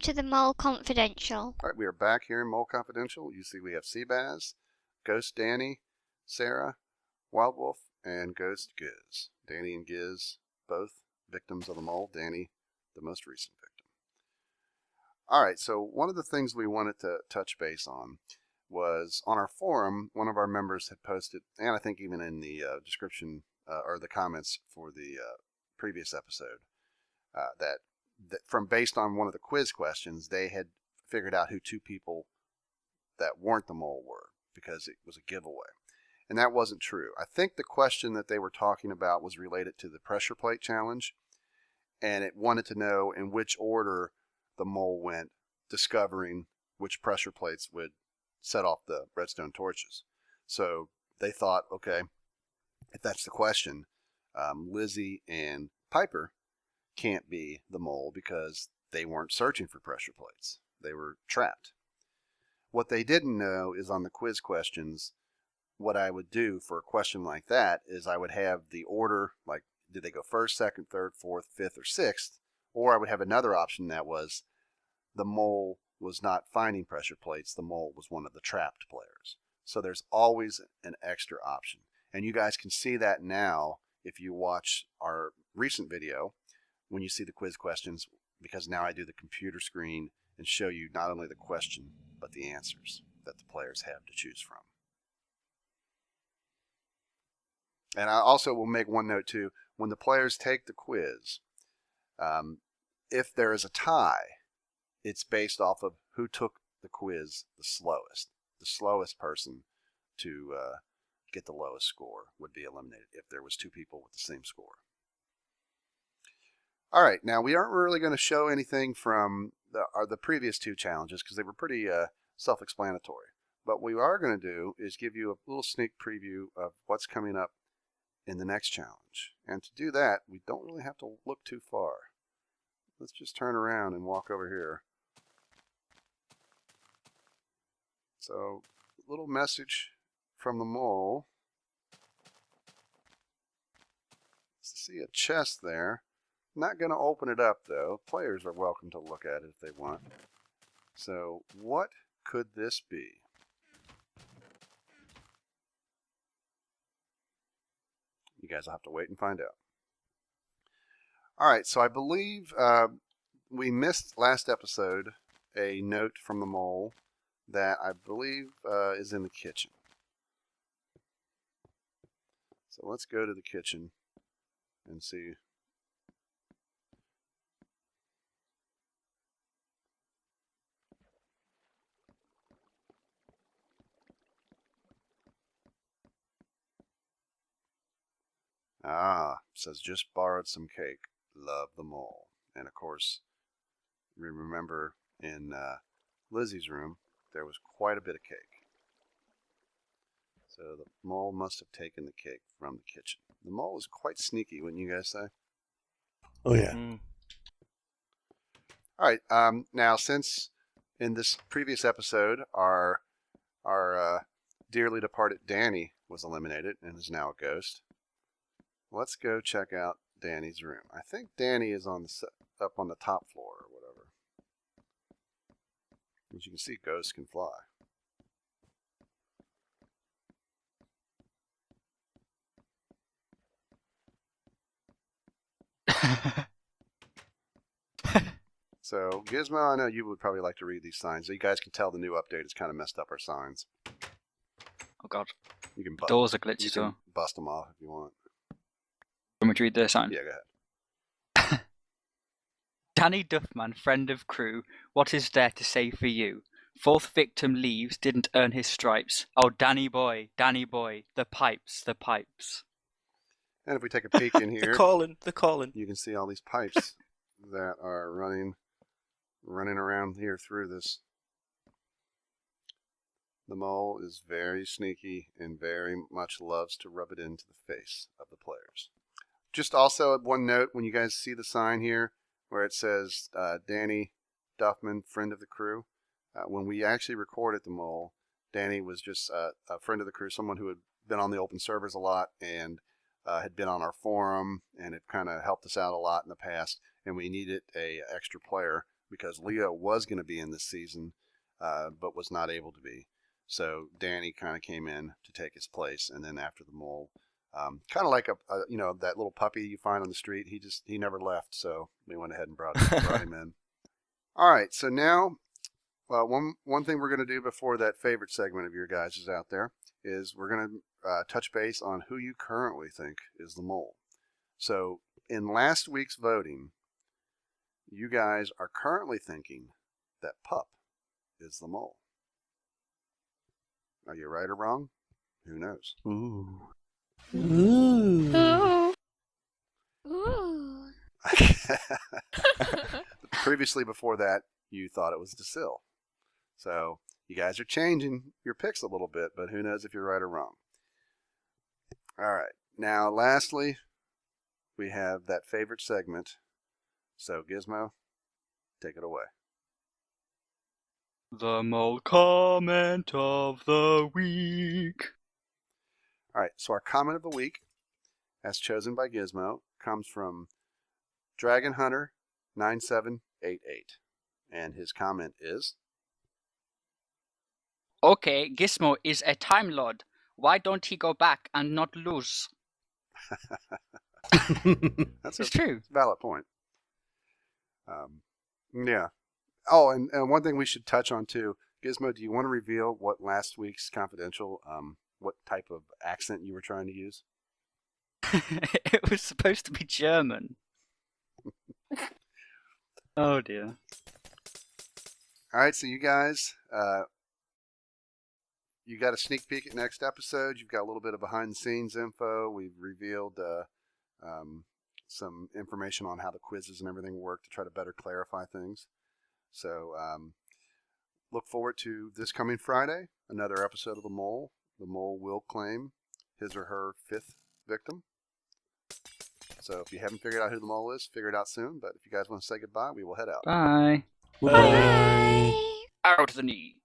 to the Mole Confidential. All right, we are back here in Mole Confidential. You see we have Seabaz, Ghost Danny, Sarah, Wild Wolf, and Ghost Giz. Danny and Giz, both victims of the mole. Danny, the most recent victim. All right, so one of the things we wanted to touch base on was on our forum, one of our members had posted, and I think even in the description or the comments for the previous episode, that from based on one of the quiz questions, they had figured out who two people that weren't the mole were because it was a giveaway. And that wasn't true. I think the question that they were talking about was related to the pressure plate challenge, and it wanted to know in which order the mole went, discovering which pressure plates would set off the redstone torches. So they thought, okay, if that's the question, Lizzie and Piper can't be the mole because they weren't searching for pressure plates. They were trapped. What they didn't know is on the quiz questions, what I would do for a question like that is I would have the order, like did they go first, second, third, fourth, fifth, or sixth, or I would have another option that was the mole was not finding pressure plates, the mole was one of the trapped players. So there's always an extra option. And you guys can see that now if you watch our recent video when you see the quiz questions, because now I do the computer screen and show you not only the question, but the answers that the players have to choose from. And I also will make one note too, when the players take the quiz, if there is a tie, it's based off of who took the quiz the slowest. The slowest person to get the lowest score would be eliminated if there was two people with the same score. All right, now we aren't really going to show anything from the previous two challenges because they were pretty self-explanatory. But what we are going to do is give you a little sneak preview of what's coming up in the next challenge. And to do that, we don't really have to look too far. Let's just turn around and walk over here. So, a little message from the mole. See a chest there. Not going to open it up though. Players are welcome to look at it if they want. So, what could this be? You guys will have to wait and find out. All right, so I believe we missed last episode a note from the mole that I believe is in the kitchen. So let's go to the kitchen and see. Says just borrowed some cake. Love the mole. And of course, we remember in Lizzie's room, there was quite a bit of cake. So the mole must have taken the cake from the kitchen. The mole is quite sneaky, wouldn't you guys say? Oh, yeah. All right. Now, since in this previous episode, our dearly departed Danny was eliminated and is now a ghost, let's go check out Danny's room. I think Danny is on up on the top floor or whatever. As you can see, ghosts can fly. So, Gizmo, I know you would probably like to read these signs. So you guys can tell the new update has kind of messed up our signs. Oh god. You can Doors are glitchy, you so. can bust them off if you want. Want me to read the sign? Yeah, go ahead. Danny Duffman, friend of crew, what is there to say for you? Fourth victim leaves, didn't earn his stripes. Oh, Danny boy, the pipes, the pipes. And if we take a peek in here, the calling. You can see all these pipes that are running around here through this. The mole is very sneaky and very much loves to rub it into the face of the players. Just also one note, when you guys see the sign here where it says Danny Duffman, friend of the crew, when we actually recorded the mole, Danny was just a friend of the crew, someone who had been on the open servers a lot and had been on our forum and had kind of helped us out a lot in the past, and we needed a extra player because Leo was going to be in this season, but was not able to be. So Danny kind of came in to take his place, and then after the mole, kind of like a that little puppy you find on the street. He never left, so we went ahead and brought him in. All right, so now one thing we're going to do before that favorite segment of your guys is out there is we're going to touch base on who you currently think is the mole. So in last week's voting, you guys are currently thinking that Pup is the mole. Are you right or wrong? Who knows? Ooh. Ooh. Ooh. Previously, before that, you thought it was DeSille. So you guys are changing your picks a little bit, but who knows if you're right or wrong. All right. Now, lastly, we have that favorite segment. So, Gizmo, take it away. The mole comment of the week. All right. So our comment of the week, as chosen by Gizmo, comes from Dragon Hunter 9788, and his comment is, Okay, Gizmo is a Time Lord. Why don't he go back and not lose? That's It's a true. valid point. Yeah. Oh, and one thing we should touch on too, Gizmo, do you want to reveal what last week's confidential, what type of accent you were trying to use? It was supposed to be German. Oh dear. All right, so you guys, you got a sneak peek at next episode. You've got a little bit of behind-the-scenes info. We've revealed some information on how the quizzes and everything work to try to better clarify things. So look forward to this coming Friday, another episode of The Mole. The Mole will claim his or her 5th victim. So if you haven't figured out who the mole is, figure it out soon. But if you guys want to say goodbye, we will head out. Bye. Bye. Out the knee.